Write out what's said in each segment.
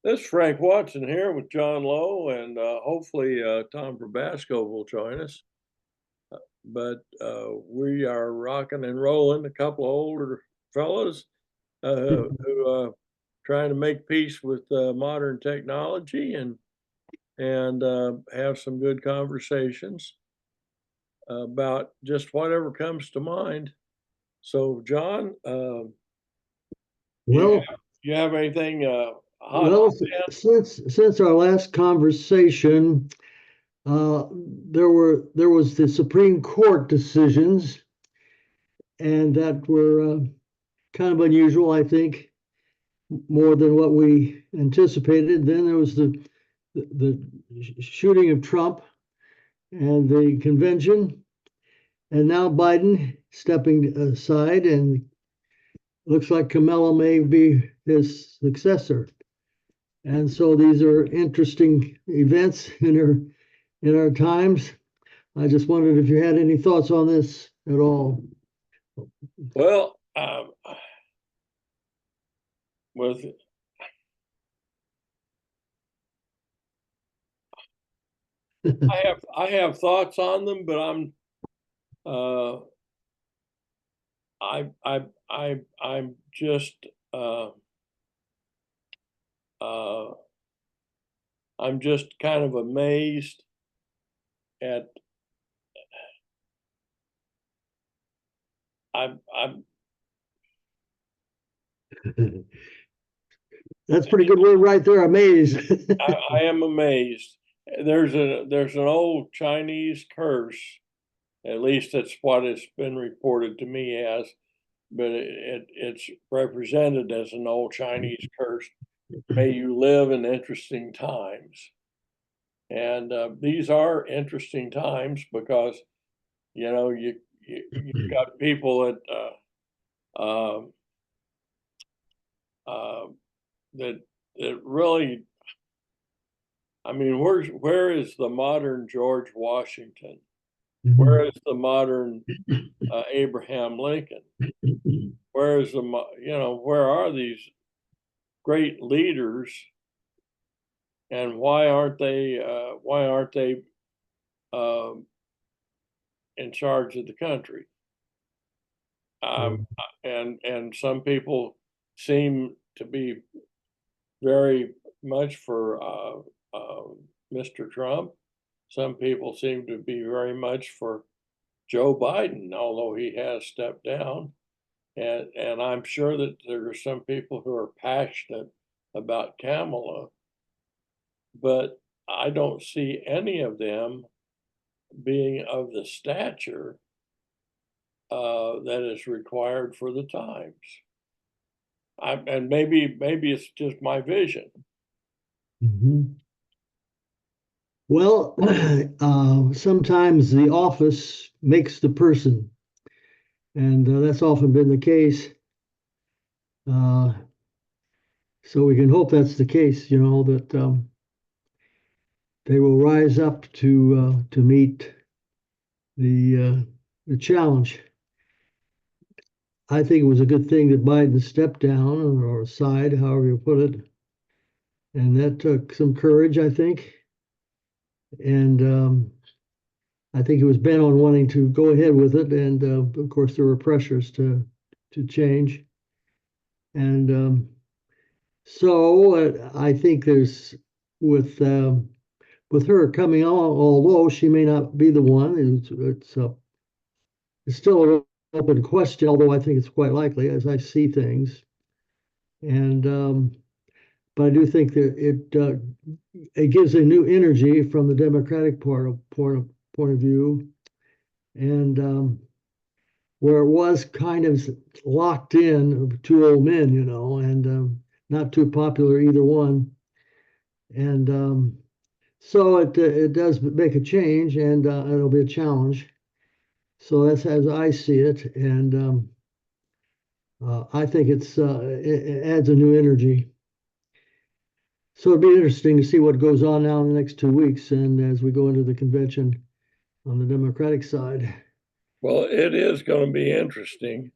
This is Frank Watson here with John Lowe, and hopefully Tom Probasco will join us. But we are rocking and rolling, a couple of older fellows who trying to make peace with modern technology and have some good conversations about just whatever comes to mind. So, John, Well, you have anything hot? well, since our last conversation, there was the Supreme Court decisions, and that were kind of unusual, I think, more than what we anticipated. Then there was the shooting of Trump and the convention, and now Biden stepping aside, and looks like Kamala may be his successor. And so these are interesting events in our times. I just wondered if you had any thoughts on this at all. Well, with I have thoughts on them, but uh, I'm just uh, I'm just kind of amazed at I'm That's a pretty good word right there, amazed. I am amazed. There's an old Chinese curse, at least that's what it's been reported to me as, but it's represented as an old Chinese curse. May you live in interesting times. And these are interesting times because, you've got people uh, uh, that really, I mean, where is the modern George Washington? Where is the modern Abraham Lincoln? Where is where are these great leaders, and why aren't they in charge of the country? And some people seem to be very much for Mr. Trump. Some people seem to be very much for Joe Biden, although he has stepped down. And I'm sure that there are some people who are passionate about Kamala, but I don't see any of them being of the stature that is required for the times. And maybe it's just my vision. Mhm. Well, sometimes the office makes the person, and that's often been the case. Uh, so we can hope that's the case, that they will rise up to meet the challenge. I think it was a good thing that Biden stepped down or aside, however you put it, and that took some courage, I think. And I think he was bent on wanting to go ahead with it, and of course there were pressures to change. And so I think there's with with her coming on, although she may not be the one, it's still an open question. Although I think it's quite likely as I see things, and but I do think that it gives a new energy from the Democratic point of view, and where it was kind of locked in of two old men, and not too popular either one, and so it does make a change, and it'll be a challenge. So that's as I see it, and I think it adds a new energy. So it'd be interesting to see what goes on now in the next 2 weeks, and as we go into the convention on the Democratic side. Well, it is going to be interesting.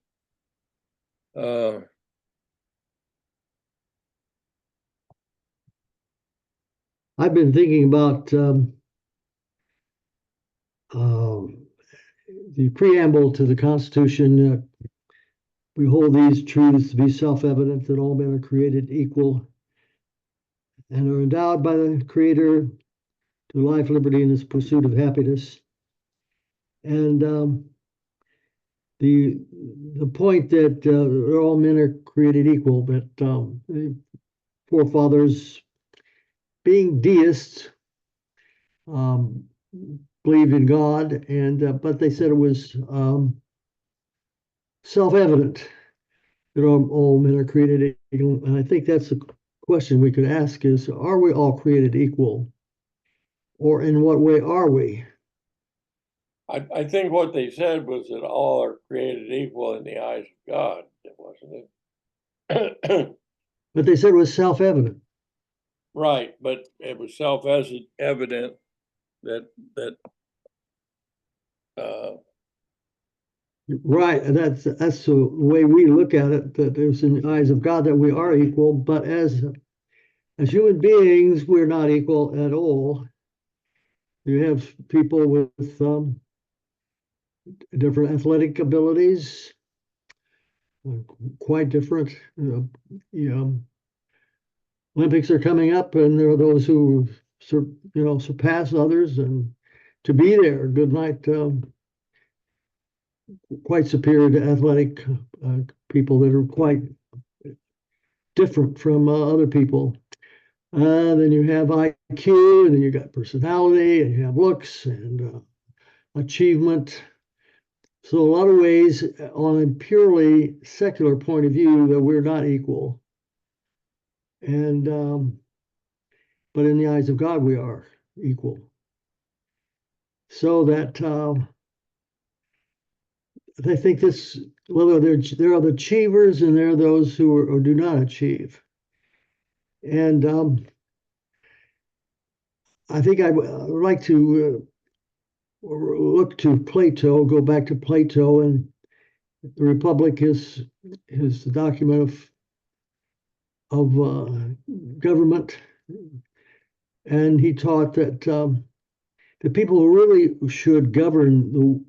I've been thinking about the preamble to the Constitution. We hold these truths to be self-evident that all men are created equal and are endowed by the Creator to life, liberty, and its pursuit of happiness. And the point that all men are created equal, but the forefathers, being deists, um, believed in God, and but they said it was self-evident that all men are created equal. And I think that's the question we could ask: is are we all created equal, or in what way are we? I think what they said was that all are created equal in the eyes of God, wasn't it? But they said it was self-evident. Right, but it was self-evident that Right, and that's the way we look at it, that it's in the eyes of God that we are equal, but as human beings, we're not equal at all. You have people with different athletic abilities, quite different. Olympics are coming up, and there are those who surpass others, and to be there, good night, quite superior to athletic people that are quite different from other people. Then you have IQ, and then you got personality, and you have looks and achievement. So a lot of ways, on a purely secular point of view, that we're not equal, and but in the eyes of God, we are equal. So that I think this, well, there are the achievers and there are those who are, or do not achieve, and I think I would like to look to Plato, go back to Plato, and the Republic is the document of government, and he taught that the people who really should govern the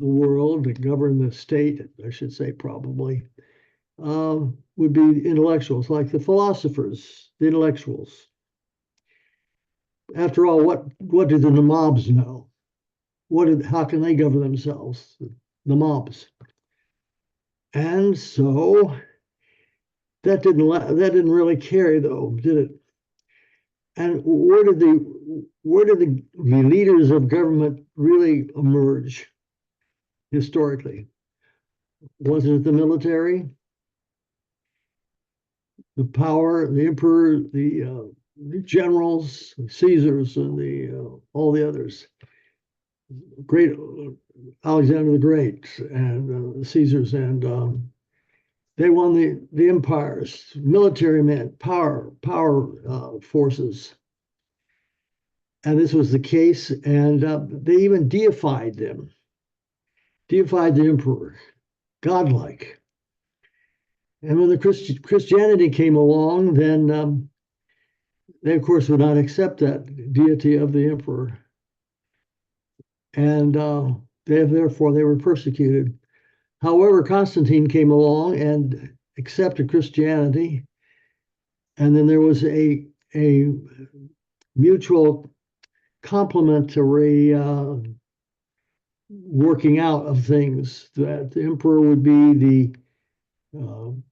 world, govern the state, I should say, probably, would be intellectuals, like the philosophers, the intellectuals. After all, what do the mobs know? How can they govern themselves? The mobs. And so that didn't really carry, though, did it? And where did the leaders of government really emerge historically? Wasn't it the military, the power, the emperor, the generals, the Caesars, and all the others? Great Alexander the Great and Caesars, and they won the empires, military men, power forces, and this was the case. And they even deified them, deified the emperor, godlike. And when the Christianity came along, then they, of course, would not accept that deity of the emperor, and therefore they were persecuted. However, Constantine came along and accepted Christianity, and then there was a mutual complementary working out of things. That the emperor would be the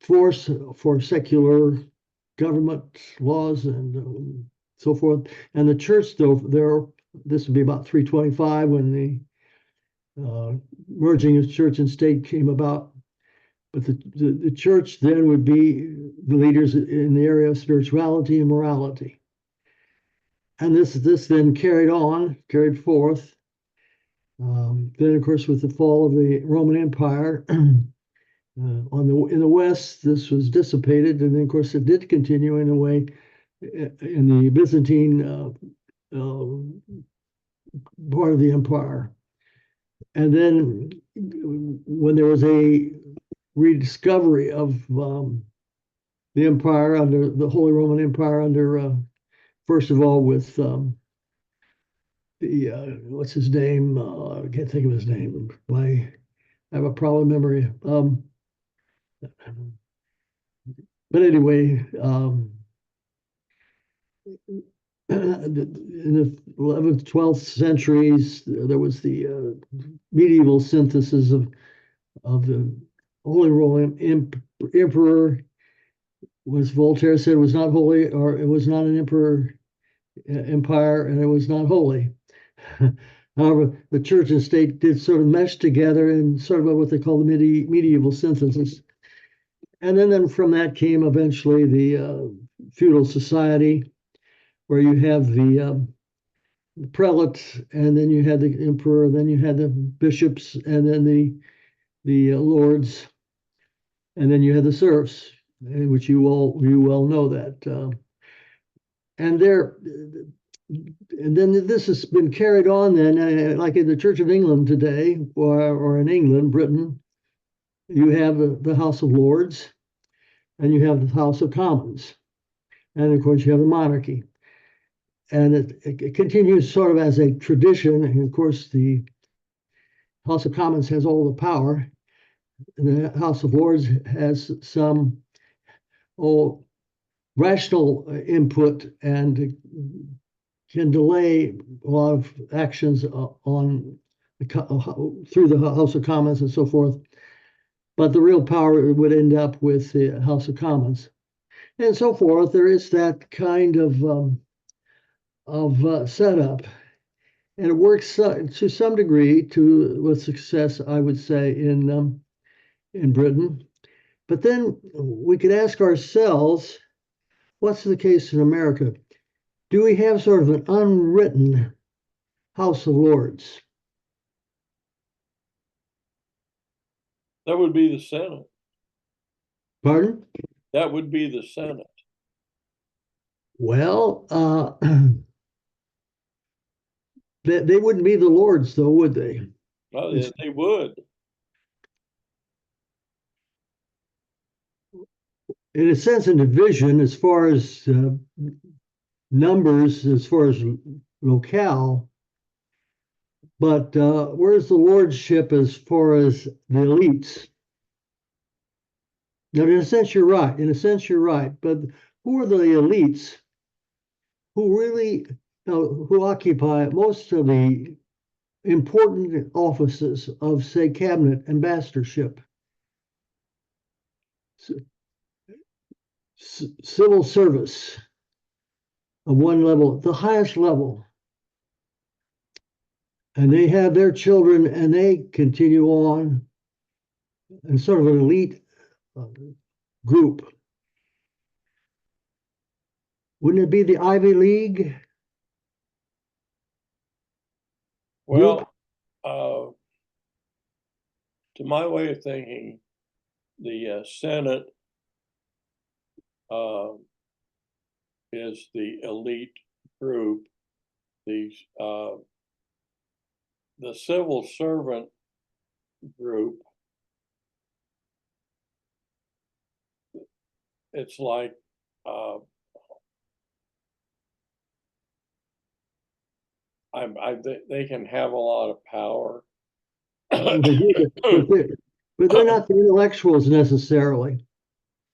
force for secular government laws and so forth, and the church, though, this would be about 325 when the merging of church and state came about. But the church then would be the leaders in the area of spirituality and morality. And this then carried forth. Then, of course, with the fall of the Roman Empire, in the West, this was dissipated, and then, of course, it did continue in a way in the Byzantine part of the empire. And then, when there was a rediscovery of the empire under the Holy Roman Empire under first of all, with the what's his name? I can't think of his name. I have a problem memory. But anyway, in the 11th, 12th centuries, there was the medieval synthesis of the Holy Roman Emperor, was Voltaire said was not holy, or it was not an empire, and it was not holy. However, the church and state did sort of mesh together in sort of what they call the medieval synthesis. And then from that came eventually the feudal society, where you have the prelate, and then you had the emperor, then you had the bishops, and then the lords, and then you had the serfs, which you well know that. And there, and then this has been carried on then, like in the Church of England today, or in England, Britain, you have the House of Lords, and you have the House of Commons, and of course you have the monarchy. And it continues sort of as a tradition. And of course, the House of Commons has all the power, and the House of Lords has some rational input and can delay a lot of actions on through the House of Commons and so forth. But the real power would end up with the House of Commons and so forth. There is that kind of setup, and it works to some degree with success, I would say, in Britain. But then we could ask ourselves, what's the case in America? Do we have sort of an unwritten House of Lords? That would be the Senate. Pardon? That would be the Senate. Well, they wouldn't be the Lords, though, would they? Well, they would. In a sense, in division, as far as numbers, as far as locale, but where's the lordship as far as the elites? Now, in a sense, you're right. In a sense, you're right. But who are the elites who really, who occupy most of the important offices of, say, cabinet, ambassadorship, civil service of one level, the highest level? And they have their children, and they continue on, and sort of an elite group. Wouldn't it be the Ivy League? Well, to my way of thinking, the Senate is the elite group. The civil servant group, it's like they can have a lot of power. But they're not the intellectuals necessarily.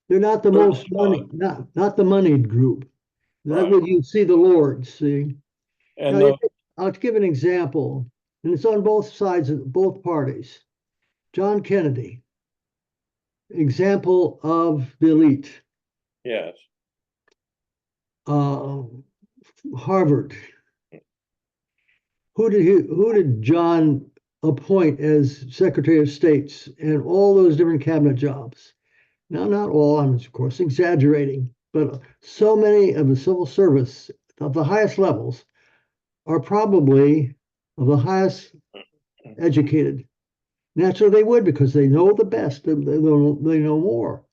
They're not the most money, not the moneyed group. That's what you see the Lords, see. And now, I'll give an example, and it's on both sides of both parties. John Kennedy, example of the elite. yes. Harvard. Who did John appoint as Secretary of State and all those different cabinet jobs? Now, not all, I'm of course exaggerating, but so many of the civil service of the highest levels are probably of the highest educated. Naturally, they would, because they know the best. They know more.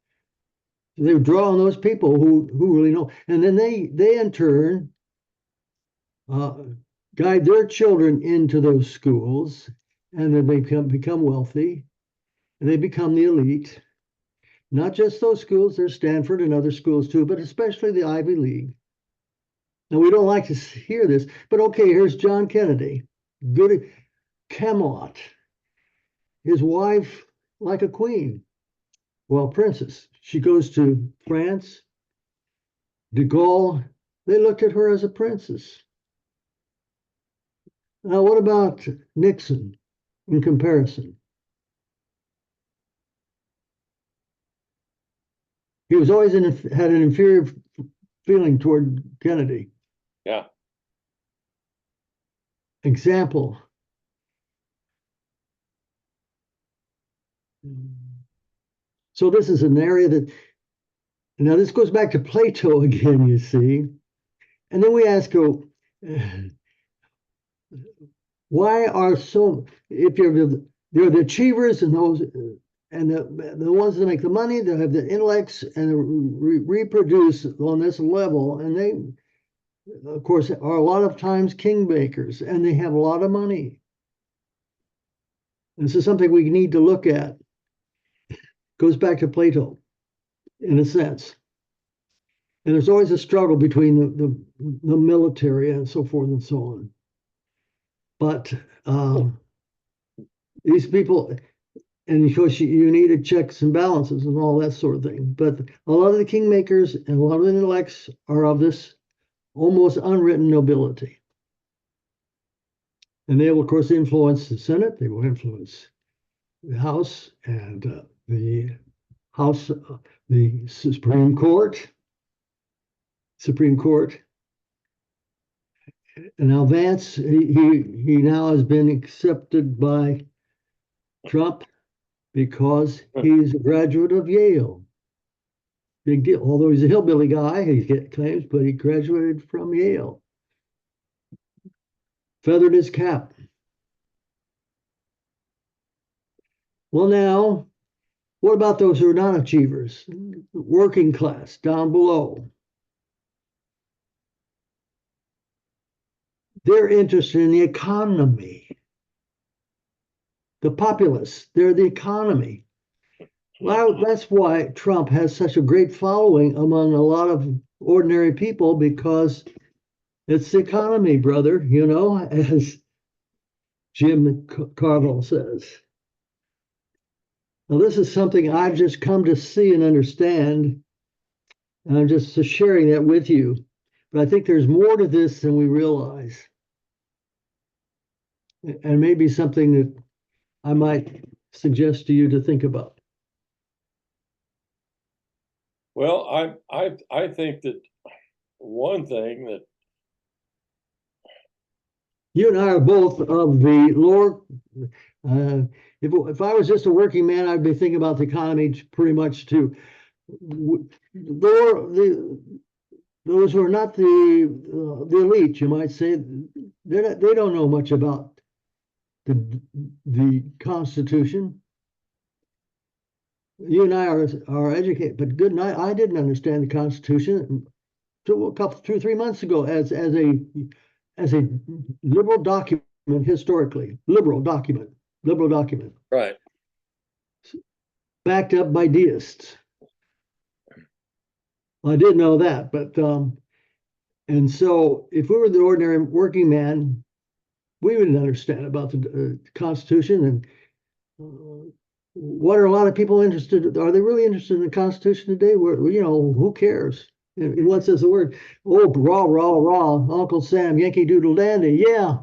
They draw on those people who really know, and then they in turn guide their children into those schools, and then they become wealthy, and they become the elite. Not just those schools, there's Stanford and other schools too, but especially the Ivy League. Now, we don't like to hear this, but okay, here's John Kennedy. Good Camelot. His wife, like a queen. Well, princess. She goes to France. De Gaulle, they looked at her as a princess. Now, what about Nixon in comparison? He was always had an inferior feeling toward Kennedy. Yeah. Example. So this is an area that, now this goes back to Plato again, you see. And then we ask, why are so, if they're the achievers and those, and the ones that make the money, that have the intellects and reproduce on this level, and they, of course, are a lot of times kingmakers, and they have a lot of money. This is something we need to look at. Goes back to Plato, in a sense. And there's always a struggle between the military and so forth and so on. But these people, and of course you needed checks and balances and all that sort of thing. But a lot of the kingmakers and a lot of the intellects are of this almost unwritten nobility. And they will, of course, influence the Senate. They will influence the House and the House, the Supreme Court. And now Vance, he now has been accepted by Trump because he's a graduate of Yale. Big deal. Although he's a hillbilly guy, he claims, but he graduated from Yale. Feathered his cap. Well, now, what about those who are not achievers? Working class, down below. They're interested in the economy. The populace, they're the economy. Well, that's why Trump has such a great following among a lot of ordinary people, because it's the economy, brother, you know, as Jim Carville says. Now, this is something I've just come to see and understand, and I'm just sharing that with you. But I think there's more to this than we realize. And maybe something that I might suggest to you to think about. Well, I think that one thing that you and I are both of the lower. If I was just a working man, I'd be thinking about the economy pretty much too. Those who are not the elite, you might say, they don't know much about the Constitution. You and I are educated, but good night. I didn't understand the Constitution until a couple, 2 or 3 months ago as a liberal document, historically liberal document, right. backed up by deists. I did know that, but and so if we were the ordinary working man, we wouldn't understand about the Constitution. And what are a lot of people interested? Are they really interested in the Constitution today? You know, who cares? And what says the word? Oh, rah, rah, rah, Uncle Sam, Yankee Doodle Dandy. Yeah,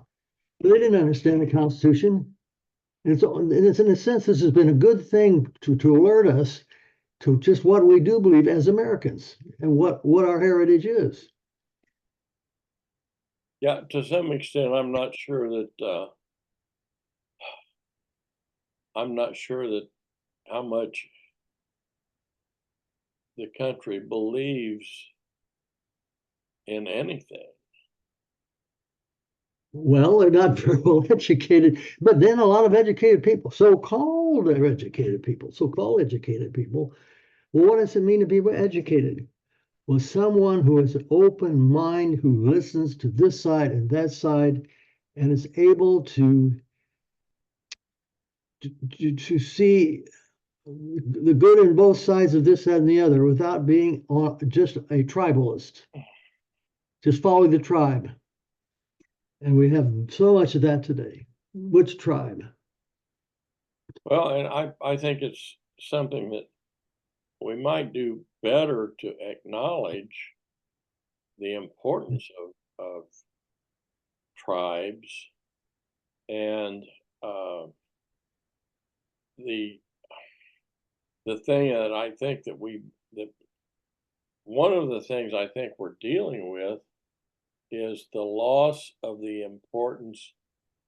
they didn't understand the Constitution. And it's in a sense, this has been a good thing to alert us to just what we do believe as Americans and what our heritage is. Yeah, to some extent, I'm not sure that how much the country believes in anything. Well, they're not very well educated, but then a lot of educated people, so-called educated people, well, what does it mean to be educated? Well, someone who has an open mind, who listens to this side and that side, and is able to see the good in both sides of this, that, and the other without being just a tribalist. just follow the tribe. And we have so much of that today. Which tribe? Well, and I think it's something that we might do better to acknowledge the importance of tribes and the thing that I think that one of the things I think we're dealing with is the loss of the importance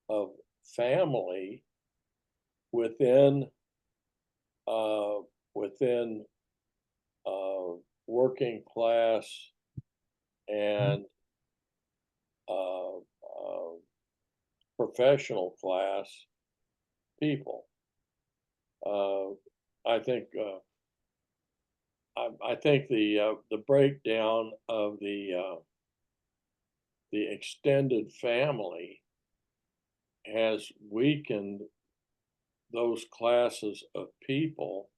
of family within within working class and uh, uh, professional class people. I think I think the breakdown of the extended family has weakened those classes of people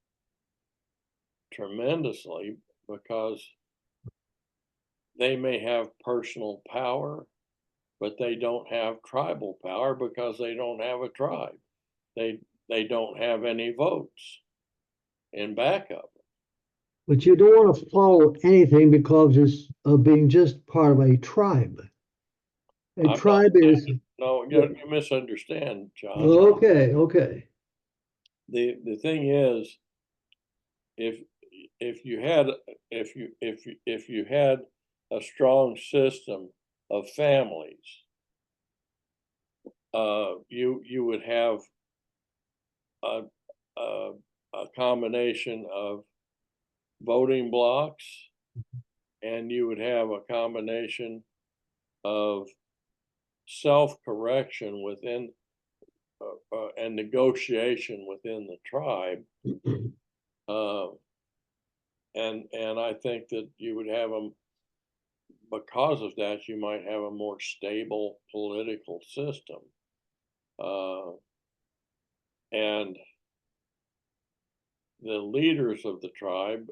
tremendously because they may have personal power, but they don't have tribal power because they don't have a tribe. They don't have any votes in backup. But you don't want to follow anything because it's of being just part of a tribe. A I'm not tribe is no, you misunderstand, John. okay, okay. The thing is, if if you had if you had a strong system of families, you would have a, a a combination of voting blocks, and you would have a combination of self-correction within and negotiation within the tribe. Uh, and I think that you would have them because of that. You might have a more stable political system, uh, and the leaders of the tribe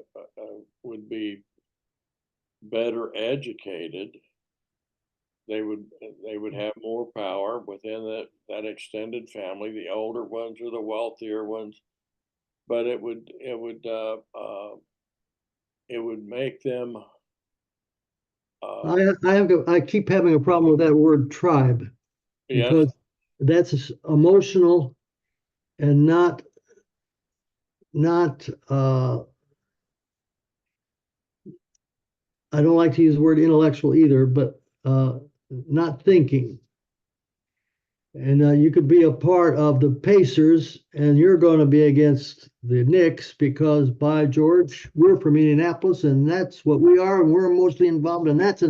would be better educated. They would have more power within that extended family. The older ones or the wealthier ones, but it would make them. I keep having a problem with that word tribe Yes. because that's emotional and not I don't like to use the word intellectual either, but not thinking. And you could be a part of the Pacers, and you're going to be against the Knicks because, by George, we're from Indianapolis, and that's what we are, and we're mostly involved in that.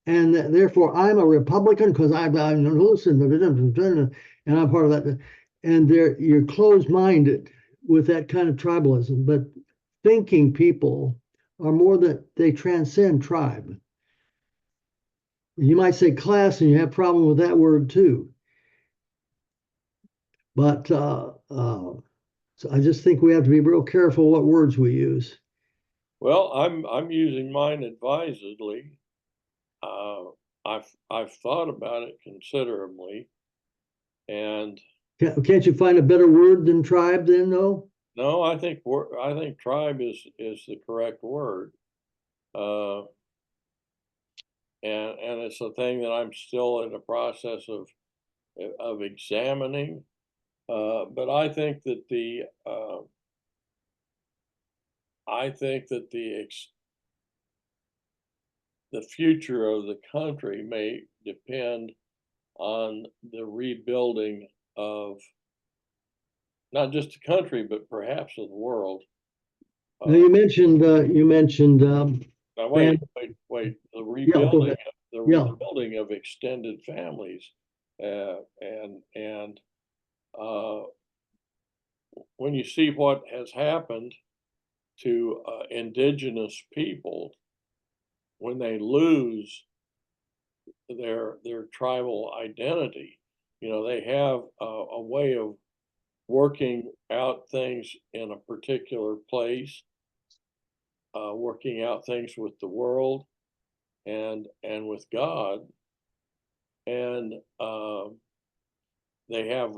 And therefore, I'm a Republican because I'm listening, and I'm part of that. And you're closed-minded with that kind of tribalism, but thinking people are more that they transcend tribe. You might say class, and you have problem with that word too. But so I just think we have to be real careful what words we use. Well, I'm using mine advisedly. I've thought about it considerably, and Can't you find a better word than tribe then, though? no, I think tribe is the correct word, uh, and it's a thing that I'm still in the process of examining. But I think that the future of the country may depend on the rebuilding of not just the country, but perhaps of the world. Now you mentioned Now fam wait. yeah, go ahead. The Yeah. rebuilding of extended families, and uh, when you see what has happened to indigenous people when they lose their tribal identity, they have a way of working out things in a particular place, working out things with the world, and with God, and they have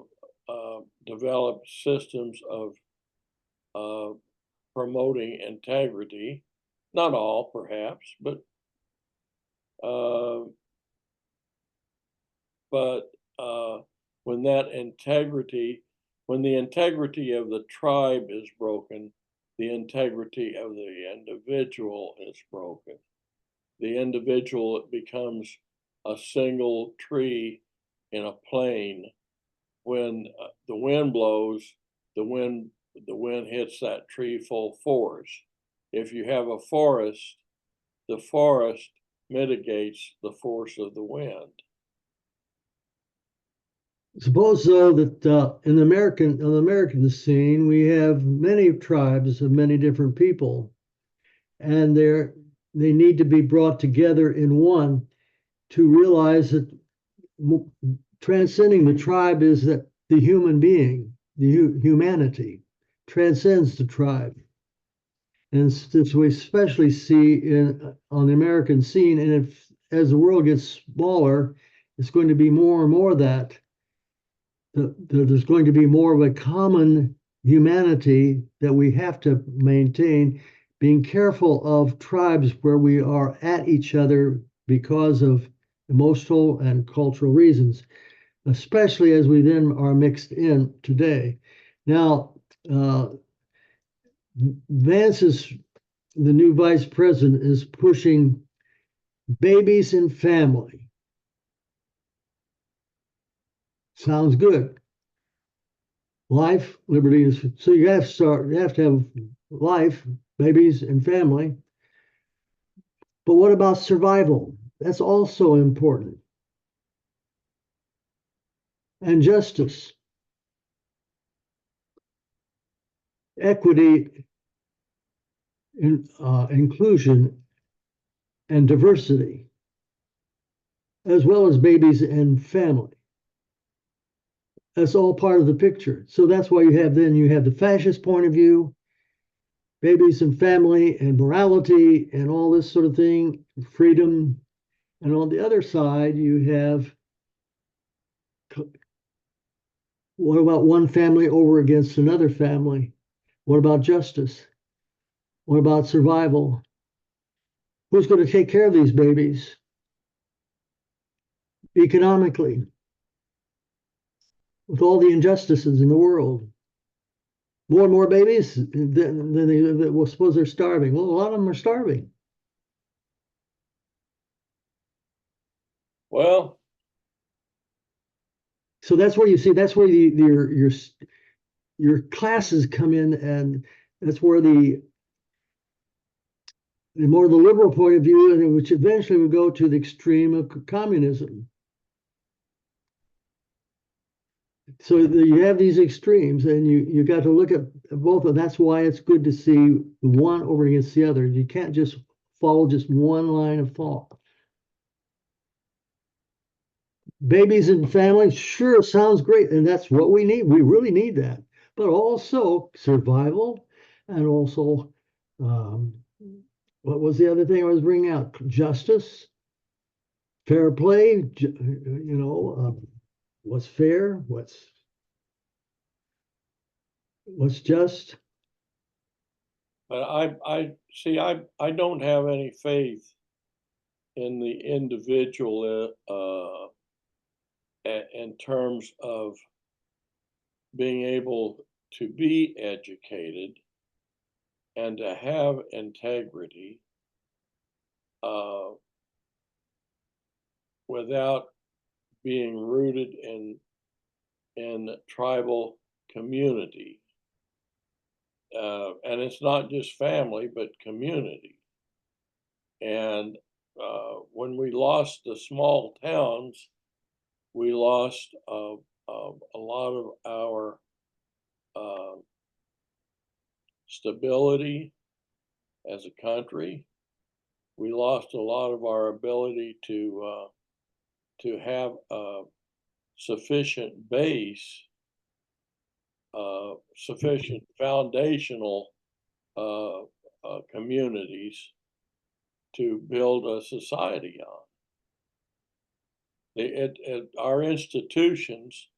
developed systems of promoting integrity. Not all, perhaps, uh, but when that integrity, when the integrity of the tribe is broken, the integrity of the individual is broken. The individual becomes a single tree in a plain. When the wind blows, the wind hits that tree full force. If you have a forest, the forest mitigates the force of the wind. Suppose though that in the American scene, we have many tribes of many different people, and they need to be brought together in one to realize that transcending the tribe is that the human being, the humanity, transcends the tribe. And this we especially see on the American scene. And if as the world gets smaller, it's going to be more and more that there's going to be more of a common humanity that we have to maintain, being careful of tribes where we are at each other because of emotional and cultural reasons, especially as we then are mixed in today. Now, Vance is the new vice president is pushing babies and family. Sounds good. Life, liberty is so you have to have life, babies, and family. But what about survival? That's also important. And justice, equity, inclusion, and diversity, as well as babies and family. That's all part of the picture. So that's why you have the fascist point of view, babies and family and morality and all this sort of thing, freedom. And on the other side, you have what about one family over against another family? What about justice? What about survival? Who's going to take care of these babies economically with all the injustices in the world? More and more babies, then they well, suppose they're starving. Well, a lot of them are starving. Well, So that's where you see that's where your classes come in, and that's where the more the liberal point of view, and which eventually would go to the extreme of communism. So you have these extremes, and you got to look at both, and that's why it's good to see one over against the other. You can't just follow just one line of thought. Babies and families, sure, sounds great, and that's what we need. We really need that, but also survival, and also what was the other thing I was bringing out? Justice, fair play. What's fair, what's just. but I see. I don't have any faith in the individual in terms of being able to be educated and to have integrity without being rooted in tribal community. And it's not just family, but community. And when we lost the small towns, we lost a lot of our stability as a country. We lost a lot of our ability to have a sufficient base, sufficient foundational communities to build a society on. Our institutions,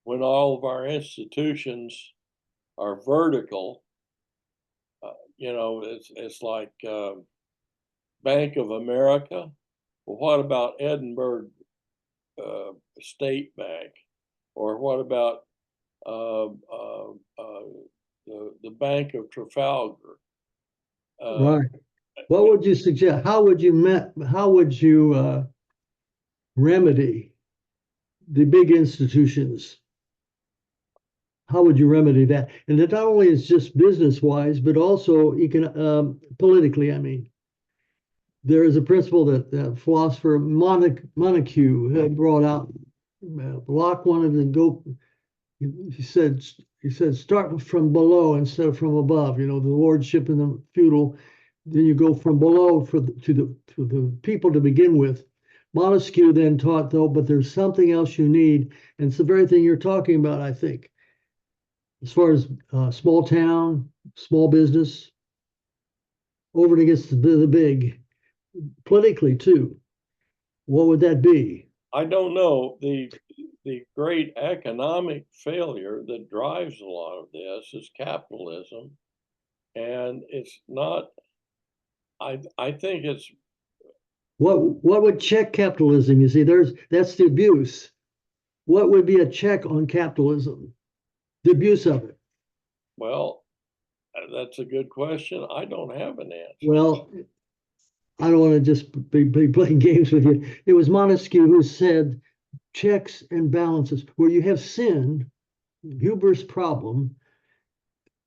when all of our institutions are vertical, it's like Bank of America. Well, what about Edinburgh State Bank, or what about the Bank of Trafalgar? Right. What would you suggest? How would you remedy the big institutions? How would you remedy that? And it not only is just business wise, but also politically. I mean, there is a principle that philosopher Montague had brought out. Locke wanted to go. He said start from below instead of from above. You know, the lordship and the feudal. Then you go from below to the people to begin with. Montesquieu then taught, though, but there's something else you need, and it's the very thing you're talking about, I think, as far as small town, small business, over and against the big, politically too. What would that be? I don't know. The great economic failure that drives a lot of this is capitalism, and it's not. I think it's What would check capitalism? You see, that's the abuse. What would be a check on capitalism? The abuse of it. well, that's a good question. I don't have an answer. Well, I don't want to just be playing games with you. It was Montesquieu who said checks and balances, where you have sin, hubris problem,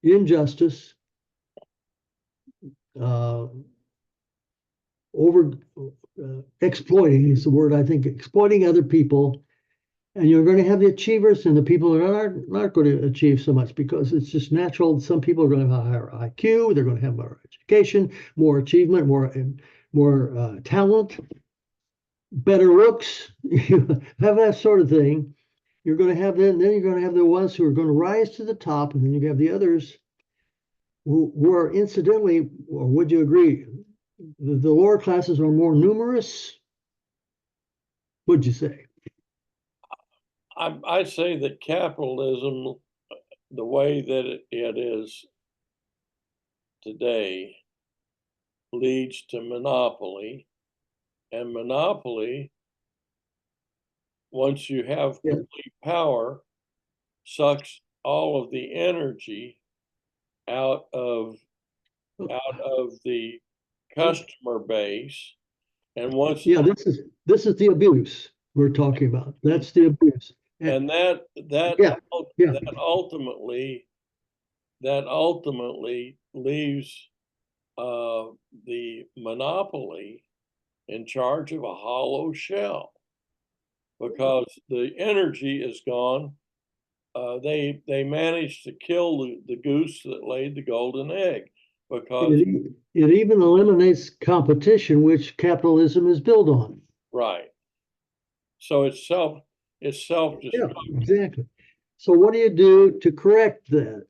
injustice, uh, over exploiting is the word, I think, exploiting other people. And you're going to have the achievers and the people that aren't not going to achieve so much, because it's just natural. Some people are going to have a higher IQ, they're going to have more education, more achievement, more talent, better looks, have that sort of thing. You're going to have then you're going to have the ones who are going to rise to the top, and then you have the others who are incidentally, or would you agree, the lower classes are more numerous? Would you say? I say that capitalism, the way that it is today, leads to monopoly, and monopoly, once you have Yeah. complete power, sucks all of the energy out of the customer base. And once Yeah, this is the abuse we're talking about. That's the abuse. and that Yeah, yeah. that ultimately leaves the monopoly in charge of a hollow shell, because the energy is gone. They managed to kill the goose that laid the golden egg, because It even eliminates competition, which capitalism is built on. right. So it's self Yeah, destruct. exactly. So what do you do to correct that? And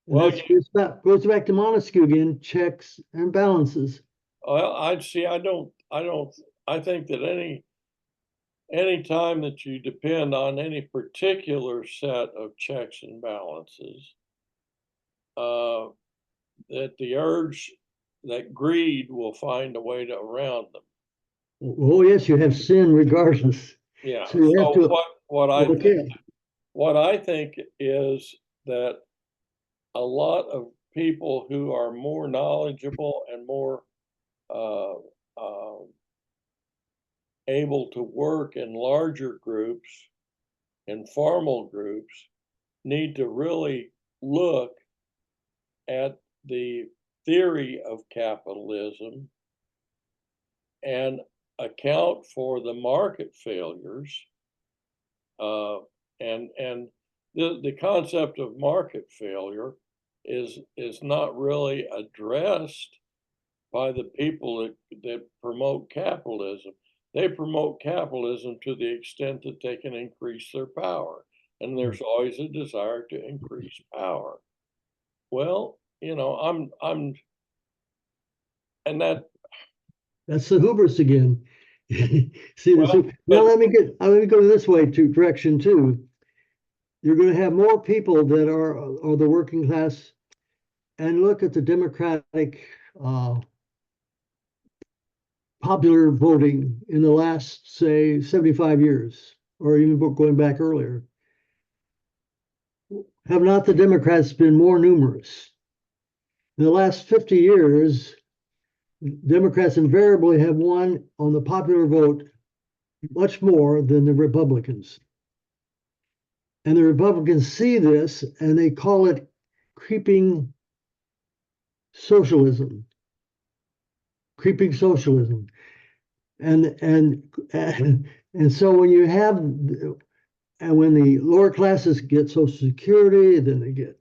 Well, that goes back to Montesquieu again, checks and balances. I'd see. I think that any time that you depend on any particular set of checks and balances, uh, that the urge, that greed will find a way to around them. Oh, yes, you have sin regardless. Yeah. So you have So to, okay. what I think is that a lot of people who are more knowledgeable and more uh, uh, able to work in larger groups, in formal groups, need to really look at the theory of capitalism and account for the market failures. And the concept of market failure is not really addressed by the people that promote capitalism. They promote capitalism to the extent that they can increase their power, and there's always a desire to increase power. Well, I'm and that That's the hubris again. See this? Well, Now but let me go this way to direction too. You're going to have more people that are the working class, and look at the Democratic popular voting in the last, say, 75 years, or even going back earlier. Have not the Democrats been more numerous? In the last 50 years, Democrats invariably have won on the popular vote much more than the Republicans. And the Republicans see this and they call it creeping socialism. Creeping socialism. And so when you have and when the lower classes get Social Security, then they get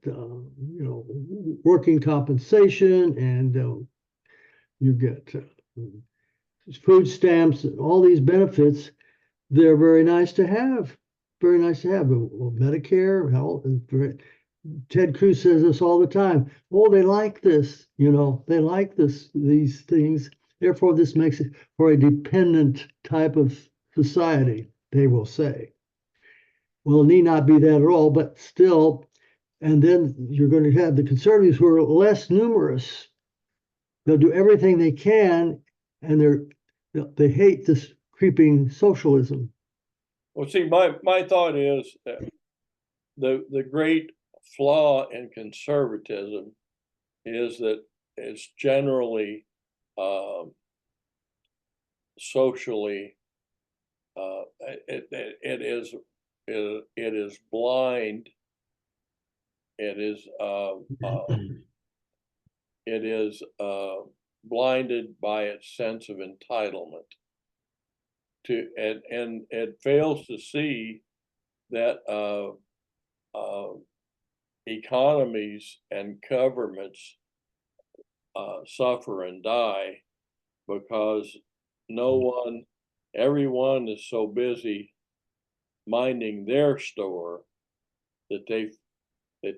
working compensation, and you get food stamps and all these benefits. They're very nice to have. Very nice to have. Well, Medicare, health, Ted Cruz says this all the time. Oh, they like this, they like these things. Therefore, this makes it for a dependent type of society, they will say. Well, it need not be that at all, but still. And then you're going to have the conservatives who are less numerous. They'll do everything they can, and they hate this creeping socialism. well, see, my thought is that the great flaw in conservatism is that it's generally socially it is blind. It is blinded by its sense of entitlement and it fails to see that economies and governments suffer and die because everyone is so busy minding their store that they